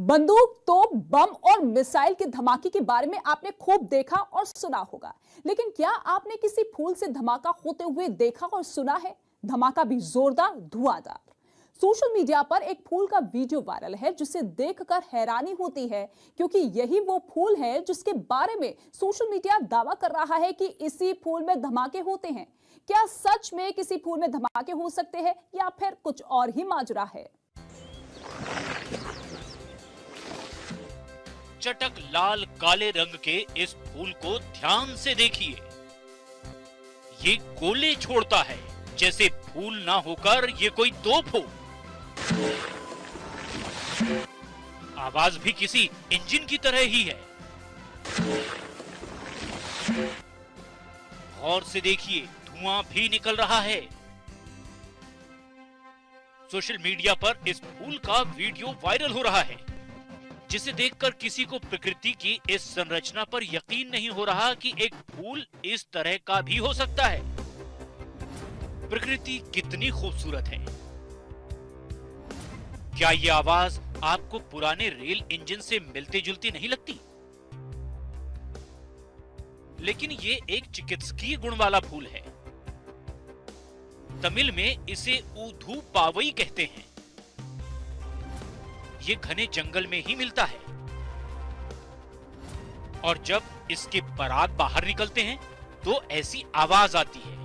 बंदूक, तोप, बम और मिसाइल के धमाके के बारे में आपने खूब देखा और सुना होगा, लेकिन क्या आपने किसी फूल से धमाका होते हुए देखा और सुना है? धमाका भी जोरदार, धुआंधार। सोशल मीडिया पर एक फूल का वीडियो वायरल है जिसे देखकर हैरानी होती है, क्योंकि यही वो फूल है जिसके बारे में सोशल मीडिया दावा कर रहा है कि इसी फूल में धमाके होते हैं। क्या सच में किसी फूल में धमाके हो सकते हैं या फिर कुछ और ही माजरा है? चटक लाल काले रंग के इस फूल को ध्यान से देखिए। ये गोले छोड़ता है जैसे फूल ना होकर ये कोई तोप हो। आवाज भी किसी इंजन की तरह ही है। गौर से देखिए, धुआं भी निकल रहा है। सोशल मीडिया पर इस फूल का वीडियो वायरल हो रहा है, जिसे देखकर किसी को प्रकृति की इस संरचना पर यकीन नहीं हो रहा कि एक फूल इस तरह का भी हो सकता है। प्रकृति कितनी खूबसूरत है। क्या ये आवाज आपको पुराने रेल इंजन से मिलती जुलती नहीं लगती? लेकिन ये एक चिकित्सकीय गुण वाला फूल है। तमिल में इसे ऊधू पावई कहते हैं। ये घने जंगल में ही मिलता है और जब इसके पराग बाहर निकलते हैं तो ऐसी आवाज आती है।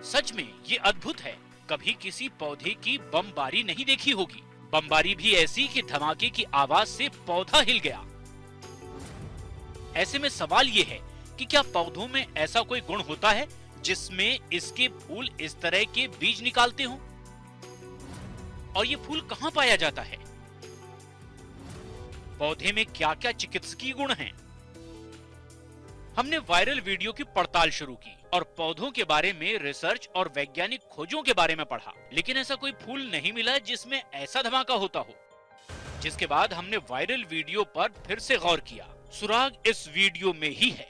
सच में ये अद्भुत है। कभी किसी पौधे की बमबारी नहीं देखी होगी। बमबारी भी ऐसी कि धमाके की आवाज से पौधा हिल गया। ऐसे में सवाल ये है कि क्या पौधों में ऐसा कोई गुण होता है जिसमें इसके फूल इस तरह के बीज निकालते हों? और ये फूल कहां पाया जाता है? पौधे में क्या क्या चिकित्सकीय गुण हैं? हमने वायरल वीडियो की पड़ताल शुरू की और पौधों के बारे में रिसर्च और वैज्ञानिक खोजों के बारे में पढ़ा, लेकिन ऐसा कोई फूल नहीं मिला जिसमें ऐसा धमाका होता हो। जिसके बाद हमने वायरल वीडियो पर फिर से गौर किया। सुराग इस वीडियो में ही है।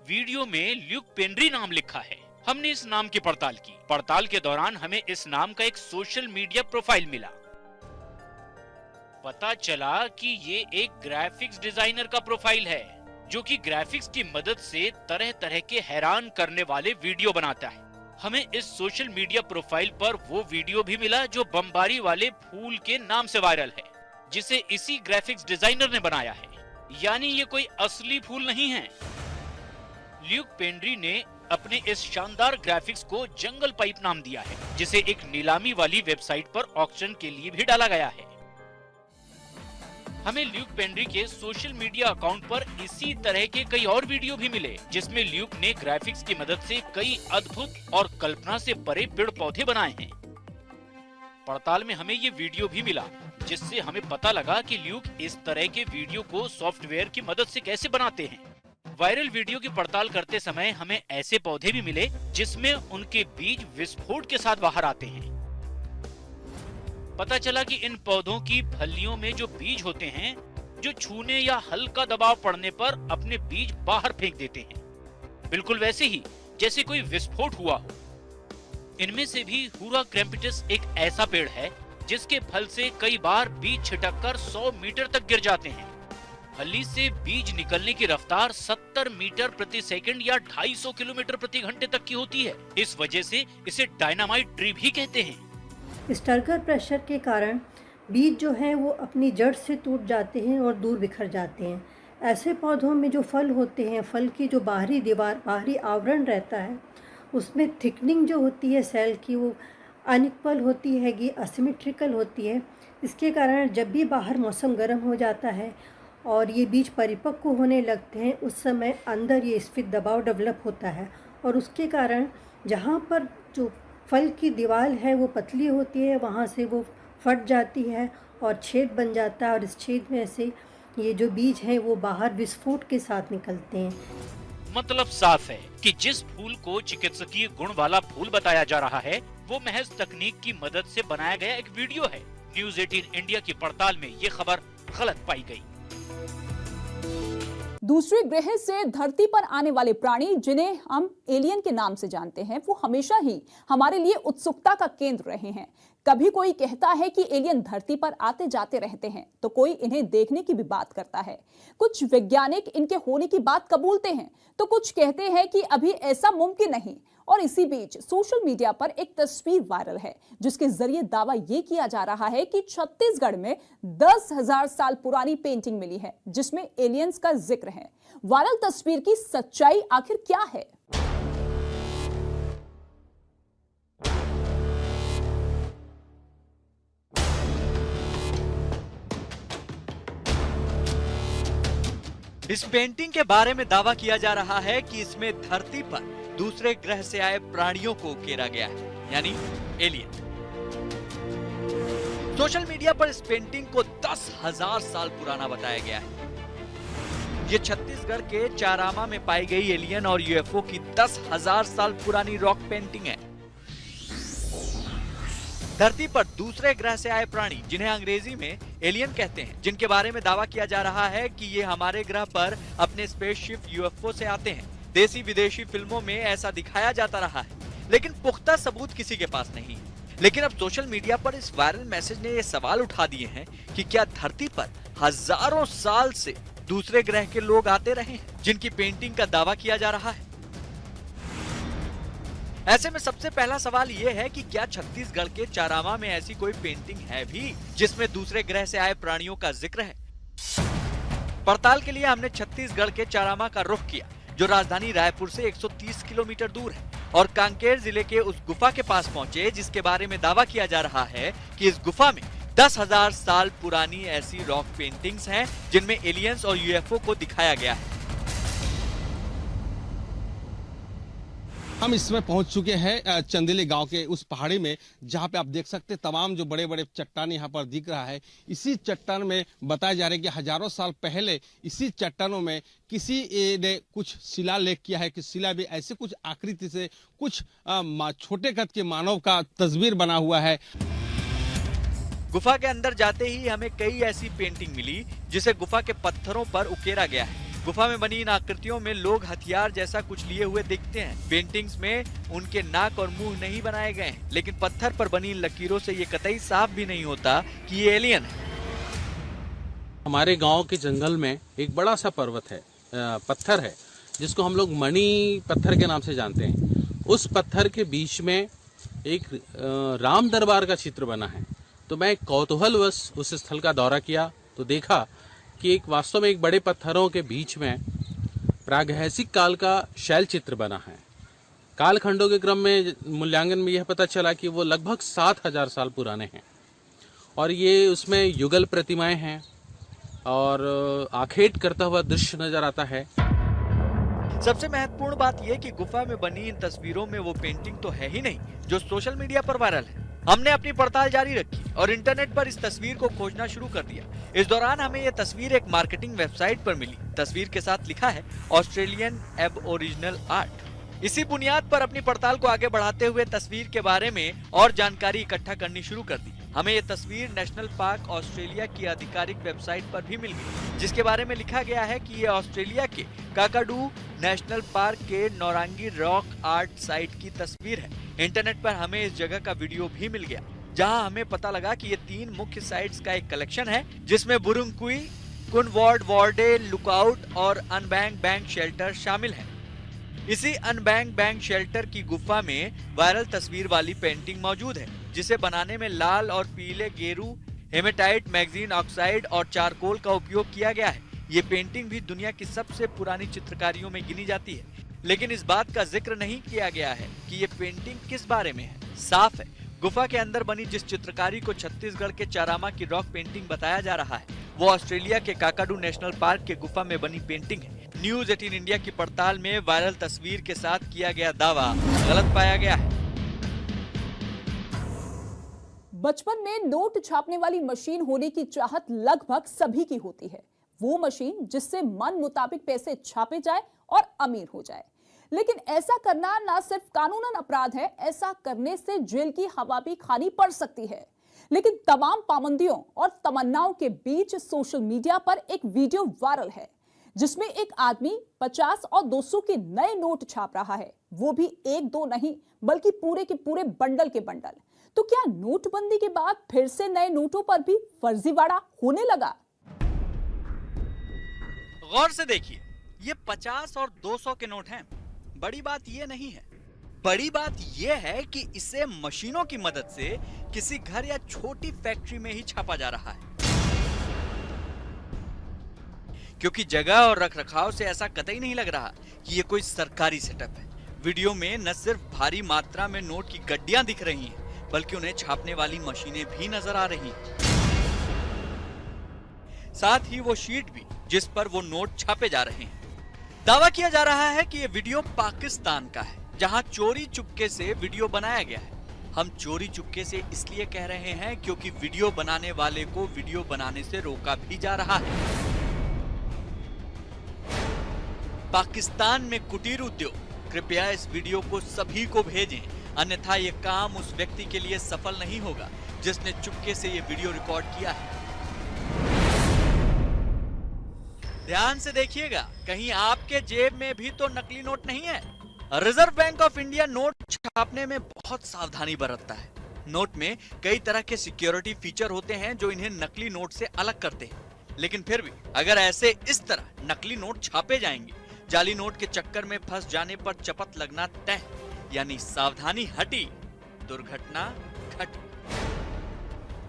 वीडियो में ल्यूक पेंड्री नाम लिखा है। हमने इस नाम की पड़ताल की। पड़ताल के दौरान हमें इस नाम का एक सोशल मीडिया प्रोफाइल मिला। पता चला कि ये एक ग्राफिक्स डिजाइनर का प्रोफाइल है, जो कि ग्राफिक्स की मदद से तरह तरह के हैरान करने वाले वीडियो बनाता है। हमें इस सोशल मीडिया प्रोफाइल पर वो वीडियो भी मिला जो बमबारी वाले फूल के नाम से वायरल है, जिसे इसी ग्राफिक्स डिजाइनर ने बनाया है। यानी ये कोई असली फूल नहीं है। ल्यूक पेंड्री ने अपने इस शानदार ग्राफिक्स को जंगल पाइप नाम दिया है, जिसे एक नीलामी वाली वेबसाइट पर ऑक्शन के लिए भी डाला गया है। हमें ल्यूक पेंड्री के सोशल मीडिया अकाउंट पर इसी तरह के कई और वीडियो भी मिले, जिसमें ल्यूक ने ग्राफिक्स की मदद से कई अद्भुत और कल्पना से परे पेड़ पौधे बनाए हैं। पड़ताल में हमें ये वीडियो भी मिला, जिससे हमें पता लगा कि ल्यूक इस तरह के वीडियो को सॉफ्टवेयर की मदद से कैसे बनाते हैं। वायरल वीडियो की पड़ताल करते समय हमें ऐसे पौधे भी मिले जिसमें उनके बीज विस्फोट के साथ बाहर आते हैं। पता चला कि इन पौधों की फलियों में जो बीज होते हैं, जो छूने या हल्का दबाव पड़ने पर अपने बीज बाहर फेंक देते हैं, बिल्कुल वैसे ही जैसे कोई विस्फोट हुआ हो। इनमें से भी हुरा क्रेम्पिटस एक ऐसा पेड़ है जिसके फल से कई बार बीज छिटककर 100 मीटर तक गिर जाते हैं। फली से बीज निकलने की रफ्तार 70 मीटर प्रति सेकंड या 250 किलोमीटर प्रति घंटे तक की होती है। इस वजह से इसे डायनामाइट ट्री भी कहते हैं। स्टर्कर प्रेशर के कारण बीज जो हैं वो अपनी जड़ से टूट जाते हैं और दूर बिखर जाते हैं। ऐसे पौधों में जो फल होते हैं, फल की जो बाहरी दीवार, बाहरी आवरण रहता है, उसमें थिकनिंग जो होती है सेल की, वो अनइक्वल होती है, ये असिमेट्रिकल होती है। इसके कारण जब भी बाहर मौसम गर्म हो जाता है और ये बीज परिपक्व होने लगते हैं, उस समय अंदर ये स्फीत दबाव डेवलप होता है और उसके कारण जहाँ पर जो फल की दीवार है वो पतली होती है, वहाँ से वो फट जाती है और छेद बन जाता है और इस छेद में से ये जो बीज हैं वो बाहर विस्फोट के साथ निकलते हैं। मतलब साफ है कि जिस फूल को चिकित्सकीय गुण वाला फूल बताया जा रहा है, वो महज तकनीक की मदद से बनाया गया एक वीडियो है। न्यूज़ 18 इंडिया की पड़ताल में ये खबर गलत पाई गई। दूसरे ग्रह से धरती पर आने वाले प्राणी जिन्हें हम एलियन के नाम से जानते हैं, वो हमेशा ही हमारे लिए उत्सुकता का केंद्र रहे हैं। कभी कोई कहता है कि एलियन धरती पर आते जाते रहते हैं, तो कोई इन्हें देखने की भी बात करता है। कुछ वैज्ञानिक इनके होने की बात कबूलते हैं, तो कुछ कहते हैं कि अभी ऐसा मुमकिन नहीं। और इसी बीच सोशल मीडिया पर एक तस्वीर वायरल है, जिसके जरिए दावा यह किया जा रहा है कि छत्तीसगढ़ में 10,000 साल पुरानी पेंटिंग मिली है, जिसमें एलियंस का जिक्र है। वायरल तस्वीर की सच्चाई आखिर क्या है? इस पेंटिंग के बारे में दावा किया जा रहा है कि इसमें धरती पर दूसरे ग्रह से आए प्राणियों को उकेरा गया है, यानी एलियन। सोशल मीडिया पर इस पेंटिंग को 10,000 साल पुराना बताया गया है। ये छत्तीसगढ़ के चारामा में पाई गई एलियन और यूएफओ की 10,000 साल पुरानी रॉक पेंटिंग है। धरती पर दूसरे ग्रह से आए प्राणी, जिन्हें अंग्रेजी में एलियन कहते हैं, जिनके बारे में दावा किया जा रहा है कि ये हमारे ग्रह पर अपने स्पेसशिप यूएफओ से आते हैं। देसी विदेशी फिल्मों में ऐसा दिखाया जाता रहा है, लेकिन पुख्ता सबूत किसी के पास नहीं है। लेकिन अब सोशल मीडिया पर इस वायरल मैसेज ने ये सवाल उठा दिए हैं कि क्या धरती पर हजारों साल से दूसरे ग्रह के लोग आते रहे हैं, जिनकी पेंटिंग का दावा किया जा रहा है। ऐसे में सबसे पहला सवाल ये है कि क्या छत्तीसगढ़ के चारामा में ऐसी कोई पेंटिंग है भी जिसमें दूसरे ग्रह से आए प्राणियों का जिक्र है। पड़ताल के लिए हमने छत्तीसगढ़ के चारामा का रुख किया, जो राजधानी रायपुर से 130 किलोमीटर दूर है, और कांकेर जिले के उस गुफा के पास पहुंचे जिसके बारे में दावा किया जा रहा है कि इस गुफा में 10,000 साल पुरानी ऐसी रॉक पेंटिंग्स हैं जिनमें एलियंस और यूएफओ को दिखाया गया है। हम इसमें पहुंच चुके हैं चंदेली गांव के उस पहाड़ी में, जहां पे आप देख सकते हैं तमाम जो बड़े बड़े चट्टान यहां पर दिख रहा है। इसी चट्टान में बताया जा रहा है कि हजारों साल पहले इसी चट्टानों में किसी ने कुछ शिलालेख किया है कि शिला भी ऐसे कुछ आकृति से कुछ छोटे कद के मानव का तस्वीर बना हुआ है। गुफा के अंदर जाते ही हमें कई ऐसी पेंटिंग मिली जिसे गुफा के पत्थरों पर उकेरा गया है। गुफा में बनी इन आकृतियों में लोग हथियार जैसा कुछ लिए हुए दिखते हैं। पेंटिंग्स में उनके नाक और मुंह नहीं बनाए गए हैं, लेकिन पत्थर पर बनी इन लकीरों से ये कतई साफ भी नहीं होता कि ये एलियन है। हमारे गांव के जंगल में एक बड़ा सा पर्वत है, पत्थर है, जिसको हम लोग मणि पत्थर के नाम से जानते हैं। उस पत्थर के बीच में एक राम दरबार का चित्र बना है। तो मैं कौतूहलवश उस स्थल का दौरा किया तो देखा कि एक वास्तव में एक बड़े पत्थरों के बीच में प्रागैतिहासिक काल का शैल चित्र बना है। कालखंडों के क्रम में मूल्यांकन में यह पता चला कि वो लगभग 7,000 साल पुराने हैं, और ये उसमें युगल प्रतिमाएं हैं और आखेट करता हुआ दृश्य नजर आता है। सबसे महत्वपूर्ण बात यह कि गुफा में बनी इन तस्वीरों में वो पेंटिंग तो है ही नहीं जो सोशल मीडिया पर वायरल है। हमने अपनी पड़ताल जारी रखी और इंटरनेट पर इस तस्वीर को खोजना शुरू कर दिया। इस दौरान हमें यह तस्वीर एक मार्केटिंग वेबसाइट पर मिली। तस्वीर के साथ लिखा है ऑस्ट्रेलियन एबओरिजिनल आर्ट। इसी बुनियाद पर अपनी पड़ताल को आगे बढ़ाते हुए तस्वीर के बारे में और जानकारी इकट्ठा करनी शुरू कर दी। हमें ये तस्वीर नेशनल पार्क ऑस्ट्रेलिया की आधिकारिक वेबसाइट पर भी मिल गई, जिसके बारे में लिखा गया है कि ये ऑस्ट्रेलिया के काकाडू नेशनल पार्क के नौरंगी रॉक आर्ट साइट की तस्वीर है। इंटरनेट पर हमें इस जगह का वीडियो भी मिल गया, जहां हमें पता लगा कि ये 3 मुख्य साइट्स का एक कलेक्शन है, जिसमें बुरुंगकुई, कुनवार्ड वार्डे लुकआउट और अनबैंग बैंक शेल्टर शामिल है। इसी अनबैंग बैंक शेल्टर की गुफा में वायरल तस्वीर वाली पेंटिंग मौजूद है, जिसे बनाने में लाल और पीले गेरू, हेमेटाइट, मैग्नीज ऑक्साइड और चारकोल का उपयोग किया गया है। ये पेंटिंग भी दुनिया की सबसे पुरानी चित्रकारियों में गिनी जाती है, लेकिन इस बात का जिक्र नहीं किया गया है कि ये पेंटिंग किस बारे में है। साफ है, गुफा के अंदर बनी जिस चित्रकारी को छत्तीसगढ़ के चारामा की रॉक पेंटिंग बताया जा रहा है, वो ऑस्ट्रेलिया के काकाडू नेशनल पार्क के गुफा में बनी पेंटिंग है। न्यूज 18 इंडिया की पड़ताल में वायरल तस्वीर के साथ किया गया दावा गलत पाया गया है। बचपन में नोट छापने वाली मशीन होने की चाहत लगभग सभी की होती है। वो मशीन जिससे मन मुताबिक पैसे छापे जाए और अमीर हो जाए। लेकिन ऐसा करना ना सिर्फ कानूनन अपराध है, ऐसा करने से जेल की हवा भी खानी पड़ सकती है। लेकिन तमाम पाबंदियों और तमन्नाओं के बीच सोशल मीडिया पर एक वीडियो वायरल है, जिसमें एक आदमी 50 और 200 के नए नोट छाप रहा है, वो भी एक दो नहीं बल्कि पूरे के पूरे बंडल के बंडल। तो क्या नोटबंदी के बाद फिर से नए नोटों पर भी फर्जीवाड़ा होने लगा? गौर से देखिए, ये 50 और 200 के नोट हैं। बड़ी बात ये नहीं है, बड़ी बात यह है कि इसे मशीनों की मदद से किसी घर या छोटी फैक्ट्री में ही छापा जा रहा है, क्योंकि जगह और रखरखाव से ऐसा कतई नहीं लग रहा कि ये कोई सरकारी सेटअप है। वीडियो में न सिर्फ भारी मात्रा में नोट की गड्डियां दिख रही हैं, बल्कि उन्हें छापने वाली मशीनें भी नजर आ रही हैं, साथ ही वो शीट भी जिस पर वो नोट छापे जा रहे हैं। दावा किया जा रहा है कि ये वीडियो पाकिस्तान का है, जहां चोरी चुपके से वीडियो बनाया गया है। हम चोरी चुपके से इसलिए कह रहे हैं क्योंकि वीडियो बनाने वाले को वीडियो बनाने से रोका भी जा रहा है। पाकिस्तान में कुटीर उद्योग, कृपया इस वीडियो को सभी को भेजें, अन्यथा ये काम उस व्यक्ति के लिए सफल नहीं होगा जिसने चुपके से ये वीडियो रिकॉर्ड किया है। ध्यान से देखिएगा, कहीं आपके जेब में भी तो नकली नोट नहीं है। Reserve bank of India note छापने में बहुत सावधानी बरतता है। नोट में कई तरह के सिक्योरिटी फीचर होते हैं जो इन्हें नकली नोट से अलग करते हैं, लेकिन फिर भी अगर ऐसे इस तरह नकली नोट छापे जाएंगे, जाली नोट के चक्कर में फंस जाने पर चपत लगना तय, यानी सावधानी हटी, दुर्घटना घटी।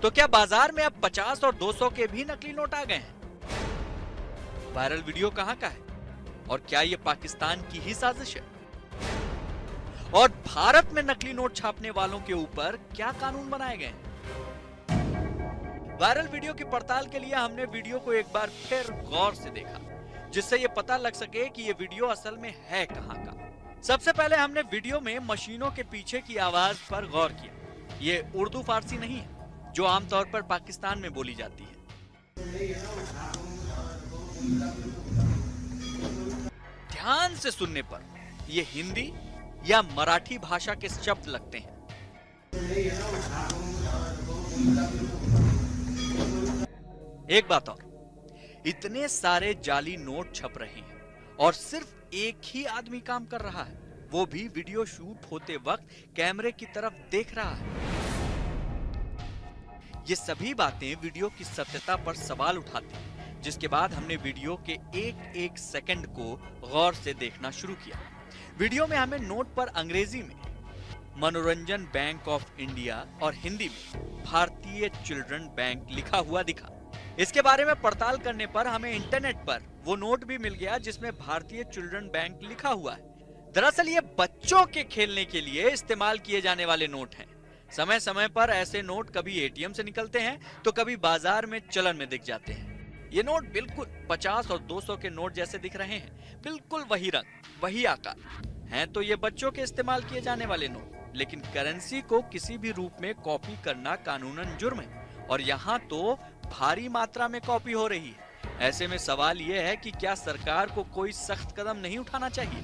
तो क्या बाजार में अब 50 और 200 के भी नकली नोट आ गए हैं? वायरल वीडियो कहां का है और क्या यह पाकिस्तान की ही साजिश है? और भारत में नकली नोट छापने वालों के ऊपर क्या कानून बनाए गए हैं? वायरल वीडियो की पड़ताल के लिए हमने वीडियो को एक बार फिर गौर से देखा, जिससे यह पता लग सके कि यह वीडियो असल में है कहां का। सबसे पहले हमने वीडियो में मशीनों के पीछे की आवाज पर गौर किया। यह उर्दू फारसी नहीं है जो आमतौर पर पाकिस्तान में बोली जाती है। ध्यान से सुनने पर यह हिंदी या मराठी भाषा के शब्द लगते हैं। एक बात और, इतने सारे जाली नोट छप रहे हैं और सिर्फ एक ही आदमी काम कर रहा है, वो भी वीडियो शूट होते वक्त कैमरे की तरफ देख रहा है। ये सभी बातें वीडियो की सत्यता पर सवाल उठाती हैं, जिसके बाद हमने वीडियो के एक एक सेकंड को गौर से देखना शुरू किया। वीडियो में हमें नोट पर अंग्रेजी में मनोरंजन बैंक ऑफ इंडिया और हिंदी में भारतीय चिल्ड्रन बैंक लिखा हुआ दिखा। इसके बारे में पड़ताल करने पर हमें इंटरनेट पर वो नोट भी मिल गया जिसमें भारतीय चिल्ड्रन बैंक लिखा हुआ है। दरअसल ये बच्चों के खेलने के लिए इस्तेमाल किए जाने वाले नोट हैं। समय समय पर ऐसे नोट कभी एटीएम से निकलते हैं तो कभी बाजार में चलन में दिख जाते हैं। ये नोट बिल्कुल 50 और 200 के नोट जैसे दिख रहे हैं, बिल्कुल वही रंग, वही आकार हैं। तो ये बच्चों के इस्तेमाल किए जाने वाले नोट, लेकिन करेंसी को किसी भी रूप में कॉपी करना कानूनन जुर्म है और यहाँ तो भारी मात्रा में कॉपी हो रही है। ऐसे में सवाल ये है कि क्या सरकार को कोई सख्त कदम नहीं उठाना चाहिए?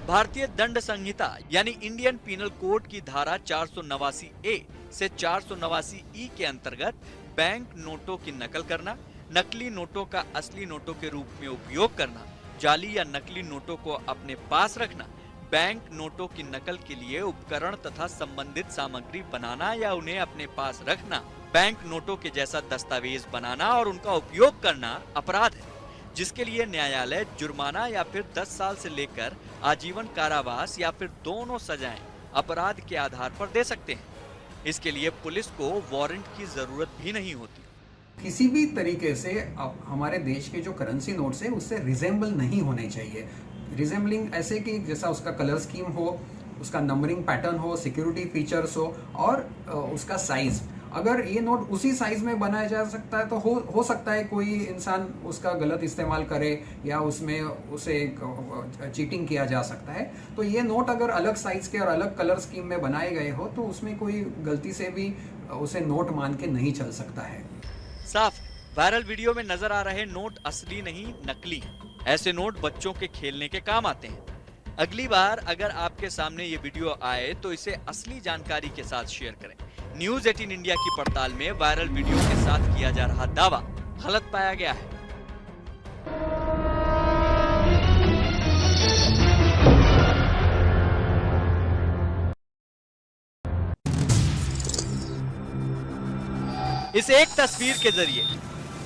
भारतीय दंड संहिता यानी इंडियन पीनल कोड की धारा 489A से 489E के अंतर्गत बैंक नोटों की नकल करना, नकली नोटों का असली नोटों के रूप में उपयोग करना, जाली या नकली नोटों को अपने पास रखना, बैंक नोटों की नकल के लिए उपकरण तथा संबंधित सामग्री बनाना या उन्हें अपने पास रखना, बैंक नोटों के जैसा दस्तावेज बनाना और उनका उपयोग करना अपराध है, जिसके लिए न्यायालय जुर्माना या फिर 10 साल से लेकर आजीवन कारावास या फिर दोनों सजाएं अपराध के आधार पर दे सकते हैं। इसके लिए पुलिस को वारंट की जरूरत भी नहीं होती। किसी भी तरीके से अब हमारे देश के जो करेंसी नोट्स है उससे रिजेंबल नहीं होने चाहिए। रिजेंबलिंग ऐसे कि जैसा उसका कलर स्कीम हो, उसका नंबरिंग पैटर्न हो, सिक्योरिटी फीचर्स हो और उसका साइज। अगर ये नोट उसी साइज में बनाया जा सकता है तो हो सकता है कोई इंसान उसका गलत इस्तेमाल करे या उसमें उसे चीटिंग किया जा सकता है। तो ये नोट अगर अलग साइज के और अलग कलर स्कीम में बनाए गए हो तो उसमें कोई गलती से भी उसे नोट मान के नहीं चल सकता है। साफ वायरल वीडियो में नजर आ रहे नोट असली नहीं नकली हैं। ऐसे नोट बच्चों के खेलने के काम आते हैं। अगली बार अगर आपके सामने ये वीडियो आए तो इसे असली जानकारी के साथ शेयर करें। न्यूज़ 18 इंडिया की पड़ताल में वायरल वीडियो के साथ किया जा रहा दावा गलत पाया गया है। इस एक तस्वीर के जरिए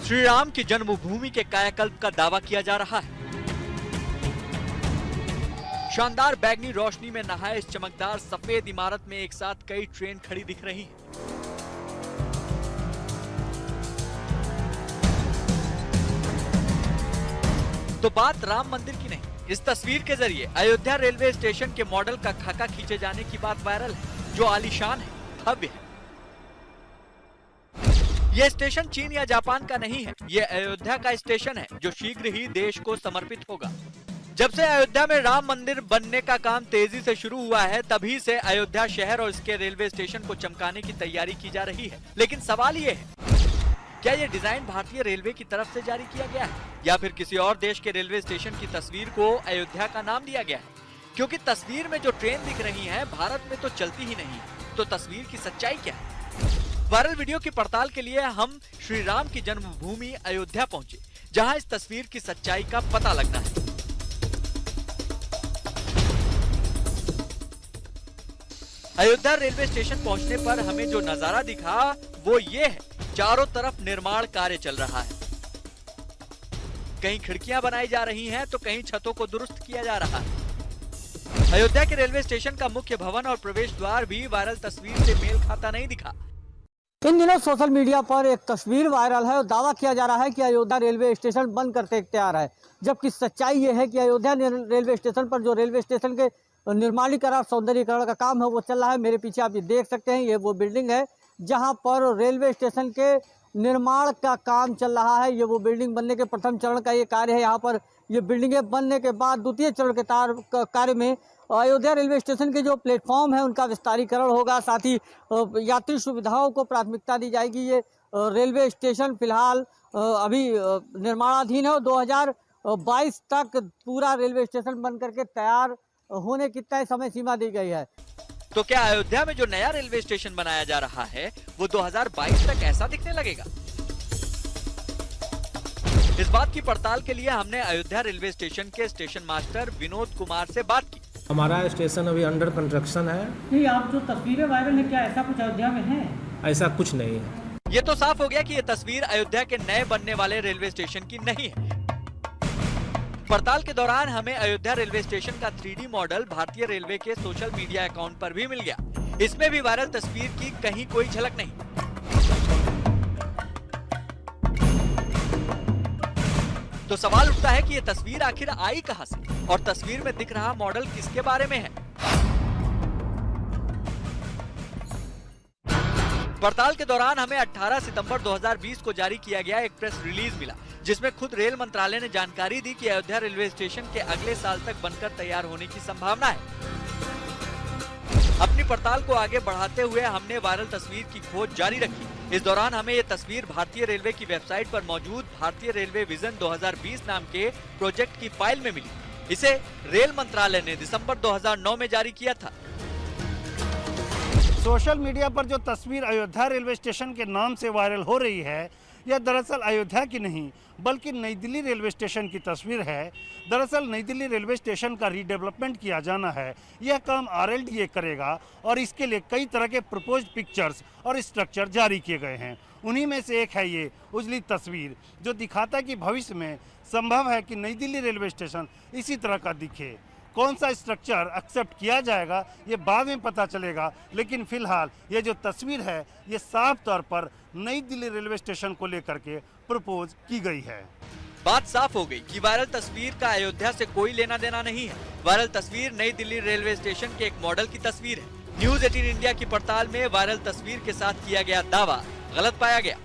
श्री राम की जन्मभूमि के कायाकल्प का दावा किया जा रहा है। शानदार बैगनी रोशनी में नहाए इस चमकदार सफेद इमारत में एक साथ कई ट्रेन खड़ी दिख रही हैं। तो बात राम मंदिर की नहीं, इस तस्वीर के जरिए अयोध्या रेलवे स्टेशन के मॉडल का खाका खींचे जाने की बात वायरल है, जो आलीशान है, भव्य है। यह स्टेशन चीन या जापान का नहीं है, यह अयोध्या का स्टेशन है जो शीघ्र ही देश को समर्पित होगा। जब से अयोध्या में राम मंदिर बनने का काम तेजी से शुरू हुआ है, तभी से अयोध्या शहर और इसके रेलवे स्टेशन को चमकाने की तैयारी की जा रही है। लेकिन सवाल ये है, क्या ये डिजाइन भारतीय रेलवे की तरफ से जारी किया गया है या फिर किसी और देश के रेलवे स्टेशन की तस्वीर को अयोध्या का नाम दिया गया है? क्योंकि तस्वीर में जो ट्रेन दिख रही है भारत में तो चलती ही नहीं, तो तस्वीर की सच्चाई क्या है? वायरल वीडियो की पड़ताल के लिए हम श्री राम की जन्मभूमि अयोध्या पहुंचे, जहां इस तस्वीर की सच्चाई का पता लगना है। अयोध्या रेलवे स्टेशन पहुंचने पर हमें जो नजारा दिखा वो ये है, चारों तरफ निर्माण कार्य चल रहा है। कहीं खिड़कियां बनाई जा रही हैं तो कहीं छतों को दुरुस्त किया जा रहा है। अयोध्या के रेलवे स्टेशन का मुख्य भवन और प्रवेश द्वार भी वायरल तस्वीर से मेल खाता नहीं दिखा। इन दिनों सोशल मीडिया पर एक तस्वीर वायरल है और दावा किया जा रहा है कि अयोध्या रेलवे स्टेशन बंद करते तैयार है, जबकि सच्चाई ये है कि अयोध्या रेलवे स्टेशन पर जो रेलवे स्टेशन के निर्माणीकरण सौंदर्यीकरण का काम है वो चल रहा है। मेरे पीछे आप ये देख सकते हैं, ये वो बिल्डिंग है जहां पर रेलवे स्टेशन के निर्माण का काम चल रहा है। ये वो बिल्डिंग बनने के प्रथम चरण का ये कार्य है। यहाँ पर ये बिल्डिंगें बनने के बाद द्वितीय चरण के कार्य में अयोध्या रेलवे स्टेशन के जो प्लेटफॉर्म है उनका विस्तारीकरण होगा, साथ ही यात्री सुविधाओं को प्राथमिकता दी जाएगी। ये रेलवे स्टेशन फिलहाल अभी निर्माणाधीन है और 2022 तक पूरा रेलवे स्टेशन बन करके तैयार होने की तय समय सीमा दी गई है। तो क्या अयोध्या में जो नया रेलवे स्टेशन बनाया जा रहा है वो 2022 तक ऐसा दिखने लगेगा? इस बात की पड़ताल के लिए हमने अयोध्या रेलवे स्टेशन के स्टेशन मास्टर विनोद कुमार से बात की। हमारा स्टेशन अभी अंडर कंस्ट्रक्शन है। नहीं, आप जो तस्वीरें वायरल है क्या ऐसा कुछ अयोध्या में है? ऐसा कुछ नहीं है। ये तो साफ हो गया कि ये तस्वीर अयोध्या के नए बनने वाले रेलवे स्टेशन की नहीं है। पड़ताल के दौरान हमें अयोध्या रेलवे स्टेशन का 3D मॉडल भारतीय रेलवे के सोशल मीडिया अकाउंट पर भी मिल गया। इसमें भी वायरल तस्वीर की कहीं कोई झलक नहीं। तो सवाल उठता है कि ये तस्वीर आखिर आई कहां से और तस्वीर में दिख रहा मॉडल किसके बारे में है? पड़ताल के दौरान हमें 18 सितंबर 2020 को जारी किया गया एक प्रेस रिलीज मिला, जिसमें खुद रेल मंत्रालय ने जानकारी दी कि अयोध्या रेलवे स्टेशन के अगले साल तक बनकर तैयार होने की संभावना है। अपनी पड़ताल को आगे बढ़ाते हुए हमने वायरल तस्वीर की खोज जारी रखी। इस दौरान हमें ये तस्वीर भारतीय रेलवे की वेबसाइट पर मौजूद भारतीय रेलवे विजन 2020 नाम के प्रोजेक्ट की फाइल में मिली। इसे रेल मंत्रालय ने दिसंबर 2009 में जारी किया था। सोशल मीडिया पर जो तस्वीर अयोध्या रेलवे स्टेशन के नाम से वायरल हो रही है, यह दरअसल अयोध्या की नहीं बल्कि नई दिल्ली रेलवे स्टेशन की तस्वीर है। दरअसल नई दिल्ली रेलवे स्टेशन का रीडेवलपमेंट किया जाना है। यह काम RLDA करेगा और इसके लिए कई तरह के प्रपोज्ड पिक्चर्स और स्ट्रक्चर जारी किए गए हैं। उन्हीं में से एक है ये उजली तस्वीर, जो दिखाता है कि भविष्य में संभव है कि नई दिल्ली रेलवे स्टेशन इसी तरह का दिखे। कौन सा स्ट्रक्चर एक्सेप्ट किया जाएगा ये बाद में पता चलेगा, लेकिन फिलहाल ये जो तस्वीर है ये साफ तौर पर नई दिल्ली रेलवे स्टेशन को लेकर के प्रपोज की गई है। बात साफ हो गई कि वायरल तस्वीर का अयोध्या से कोई लेना देना नहीं है। वायरल तस्वीर नई दिल्ली रेलवे स्टेशन के एक मॉडल की तस्वीर है। न्यूज़ 18 इंडिया की पड़ताल में वायरल तस्वीर के साथ किया गया दावा गलत पाया गया।